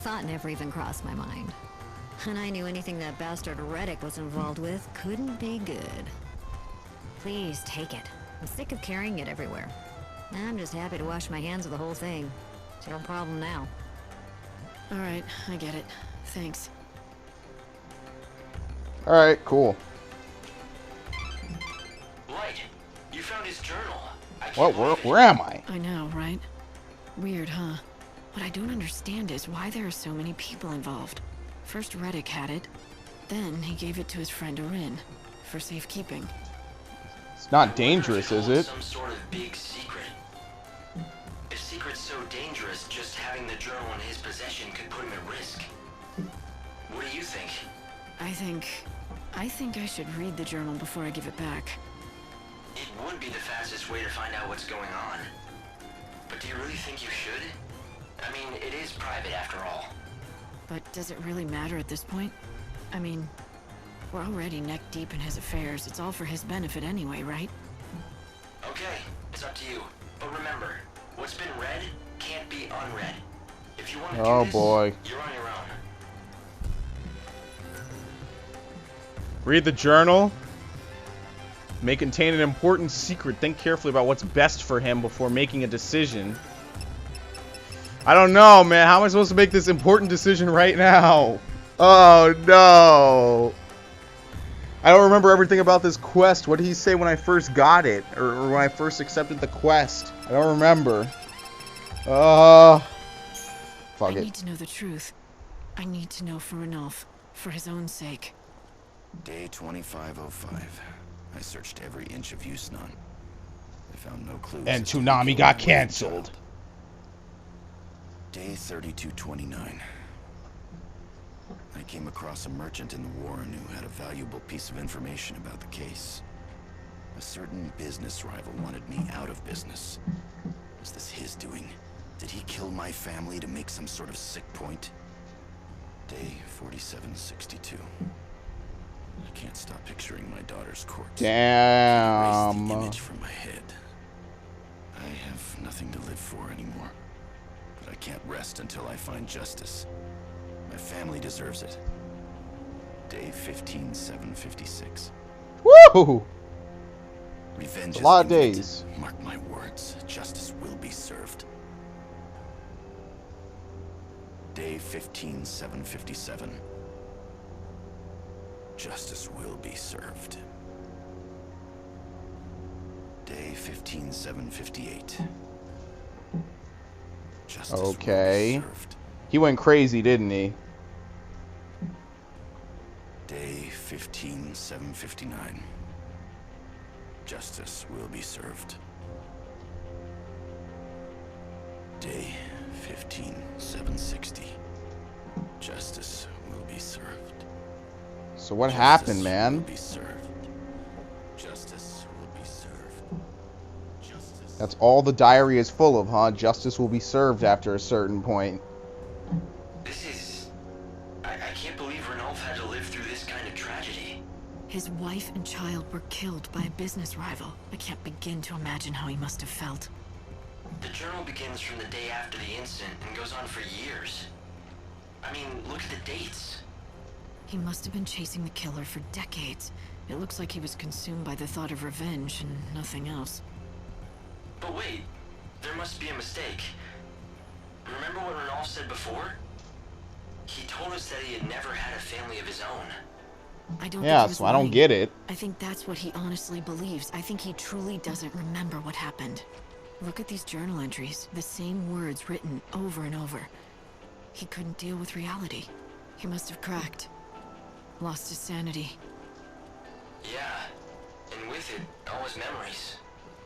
Thought never even crossed my mind. And I knew anything that bastard Reddick was involved with couldn't be good. Please take it. I'm sick of carrying it everywhere. I'm just happy to wash my hands of the whole thing. It's your problem now. Alright, I get it. Thanks. Alright, cool. Light, you found his journal. What? Where am I? I know, right? Weird, huh? What I don't understand is why there are so many people involved. First Reddick had it, then he gave it to his friend Orin for safekeeping. It's not dangerous, is it? Some sort of big secret. If secret's so dangerous, just having the journal in his possession could put him at risk. What do you think? I think I should read the journal before I give it back. It would be the fastest way to find out what's going on. But do you really think you should? I mean, it is private after all. But does it really matter at this point? I mean, we're already neck deep in his affairs. It's all for his benefit anyway, right? Okay, it's up to you. But remember, what's been read can't be unread. If you want to do this, boy. You're on your own. Read the journal. May contain an important secret. Think carefully about what's best for him before making a decision. I don't know, man. How am I supposed to make this important decision right now? Oh, no. I don't remember everything about this quest. What did he say when I first got it? Or when I first accepted the quest? I don't remember. Fuck I it. need to know the truth. I need to know for Ranulph, for his own sake. Day 2505. I searched every inch of Yusnan. I found no clues. And as to Toonami who got killed cancelled. Day 3229. I came across a merchant in the Warren who had a valuable piece of information about the case. A certain business rival wanted me out of business. Was this his doing? Did he kill my family to make some sort of sick point? Day 4762. I can't stop picturing my daughter's corpse. Damn. Erase the image from my head. I have nothing to live for anymore. But I can't rest until I find justice. My family deserves it. Day 15756. Woo! Revenge A lot of is imminent. days. Mark my words. Justice will be served. Day 15757. Justice will be served. Day 15758. Justice Okay. will be served. He went crazy, didn't he? Day 15759. Justice will be served. Day 15760. Justice will be served. So what happened, Justice man? will be served. Justice will be served. Justice. That's all the diary is full of, huh? Justice will be served after a certain point. This is... I can't believe Ranulph had to live through this kind of tragedy. His wife and child were killed by a business rival. I can't begin to imagine how he must have felt. The journal begins from the day after the incident and goes on for years. I mean, look at the dates. He must have been chasing the killer for decades. It looks like he was consumed by the thought of revenge and nothing else. But wait, there must be a mistake. Remember what Ranulph said before? He told us that he had never had a family of his own. I don't Yeah, think he was so I don't lying. get it. I think that's what he honestly believes. I think he truly doesn't remember what happened. Look at these journal entries. The same words written over and over. He couldn't deal with reality. He must have cracked. Lost his sanity. Yeah, and with it, all his memories.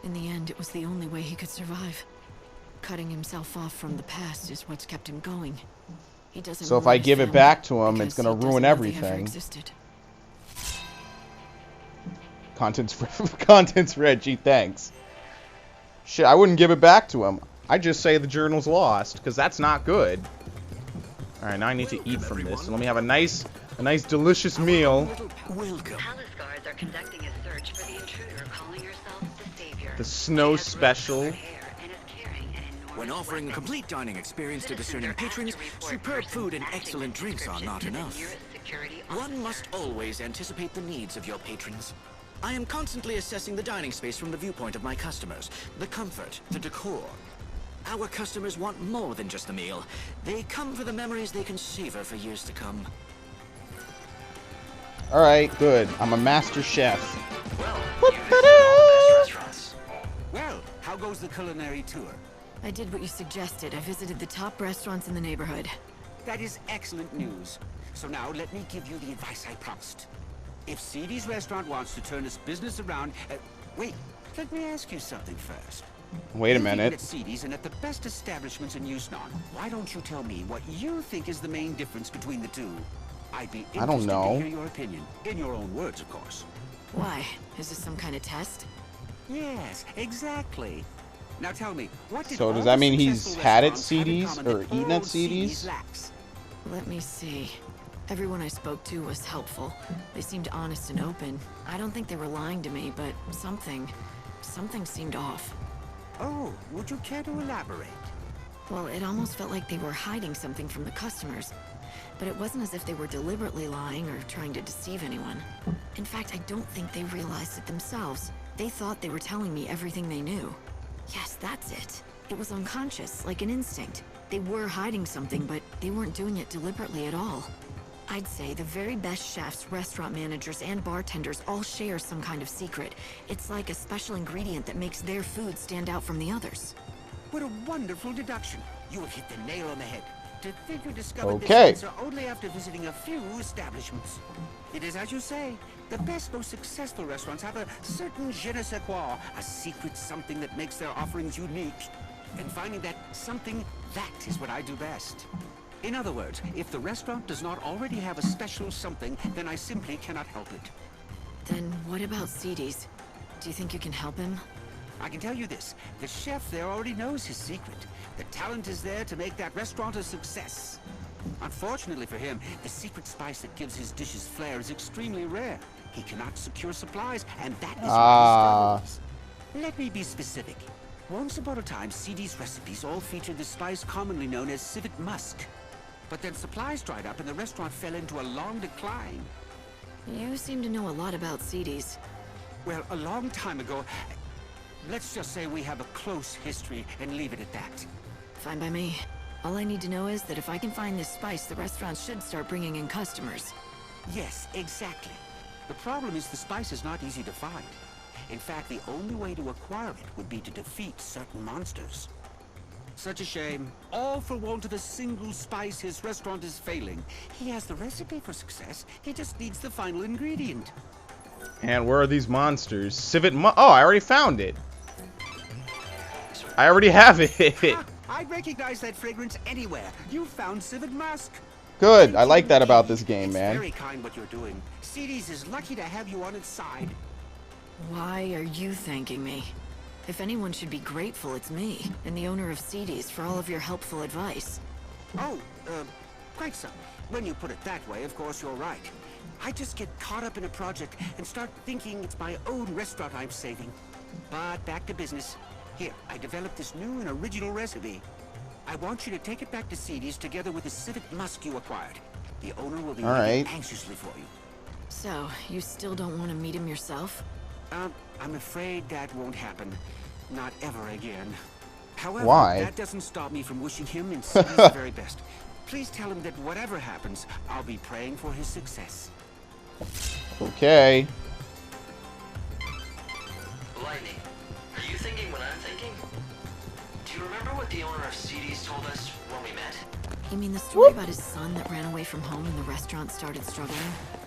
In the end, it was the only way he could survive. Cutting himself off from the past is what's kept him going. He doesn't So if mourn I his give it family back to him, it's because gonna he ruin doesn't know they ever everything. existed. Contents read, gee, thanks. Shit, I wouldn't give it back to him. I'd just say the journal's lost, because that's not good. Alright, now I need to eat from this. So let me have a nice delicious meal. Welcome. Palace guards are conducting a search for the intruder calling herself the Savior. The snow special. When offering a complete dining experience to discerning patrons, superb food and excellent drinks are not enough. One must always anticipate the needs of your patrons. I am constantly assessing the dining space from the viewpoint of my customers. The comfort, the decor. Our customers want more than just a meal. They come for the memories they can savor for years to come. Alright, good. I'm a master chef. Well, you visited all the best restaurants. Well, how goes the culinary tour? I did what you suggested. I visited the top restaurants in the neighborhood. That is excellent news. So now let me give you the advice I promised. If CD's restaurant wants to turn its business around... wait, let me ask you something first. Wait a You've eaten minute. at CD's and at the best establishments in Yusnon. Why don't you tell me what you think is the main difference between the two? I'd be I don't interested know. to hear your opinion. In your own words, of course. Why? Is this some kind of test? Yes, exactly. Now tell me, what did So does all that the mean he's successful had at restaurants have in CD's common or that eaten at old CD's? lacks? Let me see. Everyone I spoke to was helpful. They seemed honest and open. I don't think they were lying to me, but something seemed off. Oh, would you care to elaborate? Well, it almost felt like they were hiding something from the customers. But it wasn't as if they were deliberately lying or trying to deceive anyone. In fact, I don't think they realized it themselves. They thought they were telling me everything they knew. Yes, that's it. It was unconscious, like an instinct. They were hiding something, but they weren't doing it deliberately at all. I'd say the very best chefs, restaurant managers, and bartenders all share some kind of secret. It's like a special ingredient that makes their food stand out from the others. What a wonderful deduction. You have hit the nail on the head. To think you discovered Okay. this answer only after visiting a few establishments. It is as you say. The best, most successful restaurants have a certain je ne sais quoi, a secret something that makes their offerings unique. And finding that something, that is what I do best. In other words, if the restaurant does not already have a special something, then I simply cannot help it. Then what about CD's? Do you think you can help him? I can tell you this, the chef there already knows his secret. The talent is there to make that restaurant a success. Unfortunately for him, the secret spice that gives his dishes flair is extremely rare. He cannot secure supplies, and that is why he struggles. Let me be specific. Once upon a time, CD's recipes all featured the spice commonly known as civet musk. But then supplies dried up and the restaurant fell into a long decline. You seem to know a lot about CD's. Well, a long time ago, let's just say we have a close history and leave it at that. Fine by me. All I need to know is that if I can find this spice, the restaurant should start bringing in customers. Yes, exactly. The problem is the spice is not easy to find. In fact, the only way to acquire it would be to defeat certain monsters. Such a shame. All for want of a single spice, his restaurant is failing. He has the recipe for success. He just needs the final ingredient. And where are these monsters? Oh, I already found it. I already have it. Ah, I'd recognize that fragrance anywhere. You found civet musk. Good. I like that about this game, It's man. very kind what you're doing. CD's is lucky to have you on its side. Why are you thanking me? If anyone should be grateful, it's me, and the owner of CD's, for all of your helpful advice. Oh, quite so. When you put it that way, of course you're right. I just get caught up in a project and start thinking it's my own restaurant I'm saving. But back to business. Here, I developed this new and original recipe. I want you to take it back to CD's together with the civet musk you acquired. The owner will be All waiting right. anxiously for you. So, you still don't want to meet him yourself? I'm afraid that won't happen. Not ever again. However, Why? that doesn't stop me from wishing him and CD's the very best. Please tell him that whatever happens, I'll be praying for his success. Okay. Lightning, are you thinking what I'm thinking? Do you remember what the owner of CD's told us when we met? You mean the story about his son that ran away from home and the restaurant started struggling?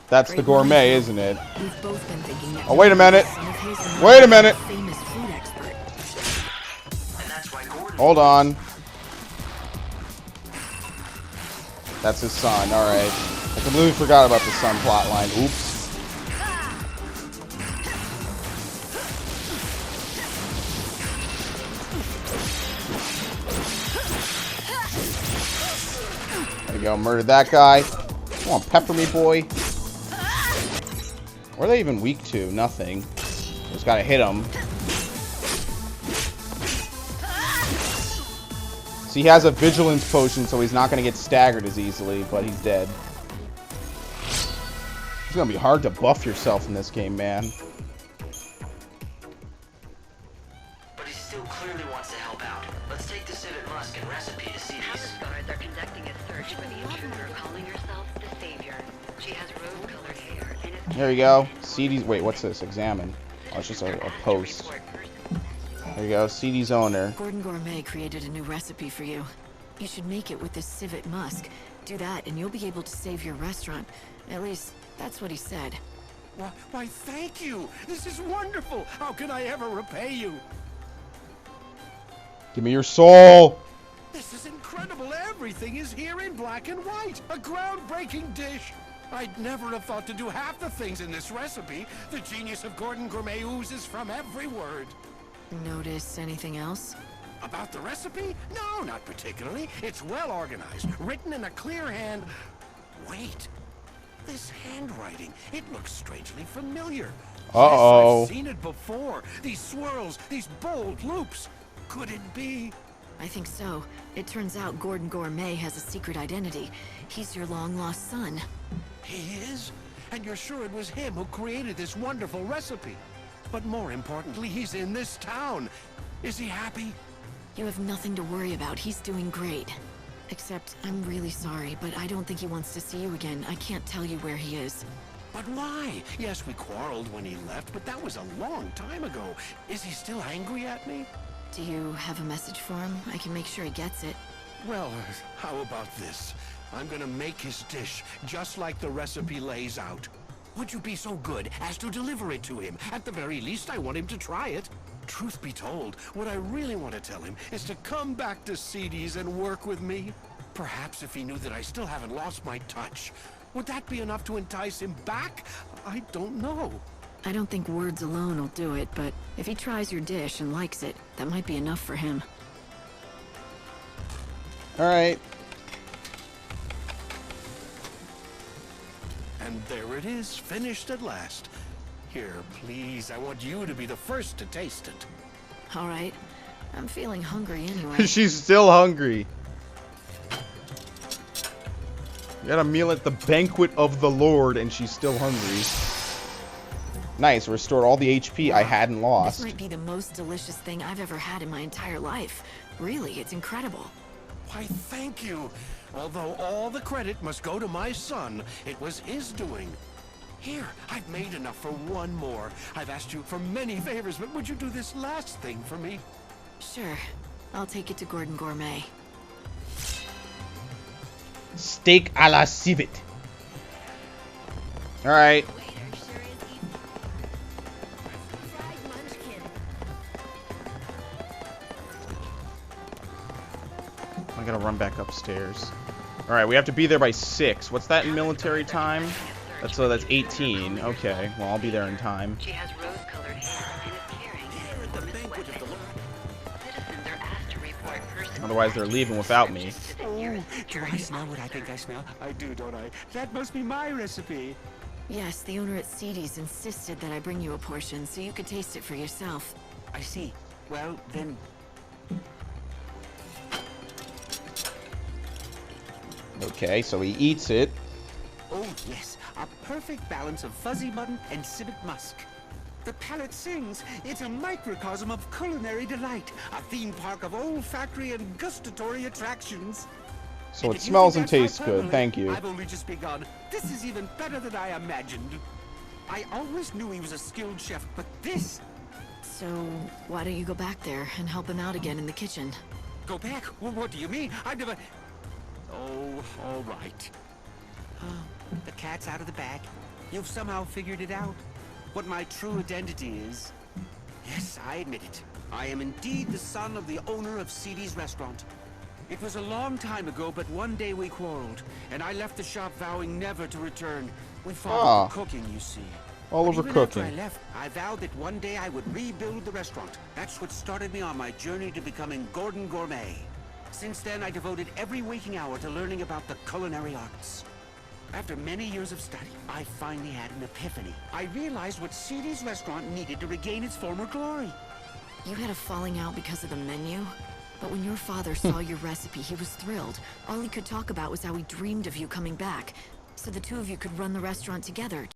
That's the Great gourmet, minds. isn't it? We've both been thinking that. Oh, wait a minute. Son of his and Wait a a minute. Famous food expert. And that's why Gordon... Hold on. That's his son. All right. I completely forgot about the son plotline. Oops. There you go. Murdered that guy. Come on, pepper me, boy. What are they even weak to? Nothing. Just gotta hit them. he has a vigilance potion, so he's not going to get staggered as easily, but he's dead. It's going to be hard to buff yourself in this game, man. But he still clearly wants to help out. Let's take the Civet Musk and recipe to see these. Guards are conducting a search for the intruder calling herself the Savior. She has rose-colored hair and is... There you go. CD's... Wait, what's this? Examine. Oh, it's just a post. There you go. CD's owner. Gordon Gourmet created a new recipe for you. You should make it with this civet musk. Do that, and you'll be able to save your restaurant. At least, that's what he said. Why, thank you. This is wonderful. How can I ever repay you? Give me your soul. This is incredible. Everything is here in black and white. A groundbreaking dish. I'd never have thought to do half the things in this recipe. The genius of Gordon Gourmet oozes from every word. Notice anything else? About the recipe? No, not particularly. It's well organized, written in a clear hand. Wait. This handwriting, it looks strangely familiar. Uh-oh. Yes, I've seen it before. These swirls, these bold loops. Could it be? I think so. It turns out Gordon Gourmet has a secret identity. He's your long-lost son. He is? And you're sure it was him who created this wonderful recipe? But more importantly, he's in this town. Is he happy? You have nothing to worry about. He's doing great. Except, I'm really sorry, but I don't think he wants to see you again. I can't tell you where he is. But why? Yes, we quarreled when he left, but that was a long time ago. Is he still angry at me? Do you have a message for him? I can make sure he gets it. Well, how about this? I'm gonna make his dish, just like the recipe lays out. Would you be so good as to deliver it to him? At the very least, I want him to try it. Truth be told, what I really want to tell him is to come back to CD's and work with me. Perhaps if he knew that I still haven't lost my touch. Would that be enough to entice him back? I don't know. I don't think words alone will do it, but if he tries your dish and likes it, that might be enough for him. Alright. And there it is, finished at last. Here, please, I want you to be the first to taste it. All right. I'm feeling hungry anyway. She's still hungry. You got a meal at the banquet of the Lord, and she's still hungry. Nice, restored all the HP I hadn't lost. This might be the most delicious thing I've ever had in my entire life. Really, it's incredible. Why, thank you. Although all the credit must go to my son, it was his doing. Here, I've made enough for one more. I've asked you for many favors, but would you do this last thing for me? Sure. I'll take it to Gordon Gourmet. Steak a la civet. Alright. I gotta run back upstairs. Alright, we have to be there by 6. What's that in military time? That's 18. Okay, well, I'll be there in time. She has rose-colored hair and is carrying Here at the banquet of the Lord. citizens are asked to report persons. Otherwise, they're leaving without me. Oh, do I smell what I think I smell? I do, don't I? That must be my recipe. Yes, the owner at CD's insisted that I bring you a portion so you could taste it for yourself. I see. Well, then... Okay, so he eats it. Oh, yes. A perfect balance of fuzzy mutton and civet musk. The palate sings. It's a microcosm of culinary delight. A theme park of olfactory and gustatory attractions. So And it if you smells think and that's tastes hyperbole, good. Thank you. I've only just begun. This is even better than I imagined. I always knew he was a skilled chef, but this... So, why don't you go back there and help him out again in the kitchen? Go back? Well, what do you mean? I've never... Oh, all right. The cat's out of the bag. You've somehow figured it out. What my true identity is. Yes, I admit it. I am indeed the son of the owner of CD's restaurant. It was a long time ago, but one day we quarreled, and I left the shop vowing never to return. We fought over cooking, you see. All But over even cooking. After I left, I vowed that one day I would rebuild the restaurant. That's what started me on my journey to becoming Gordon Gourmet. Since then, I devoted every waking hour to learning about the culinary arts. After many years of study, I finally had an epiphany. I realized what CD's restaurant needed to regain its former glory. You had a falling out because of the menu? But when your father saw your recipe, he was thrilled. All he could talk about was how he dreamed of you coming back. So the two of you could run the restaurant together,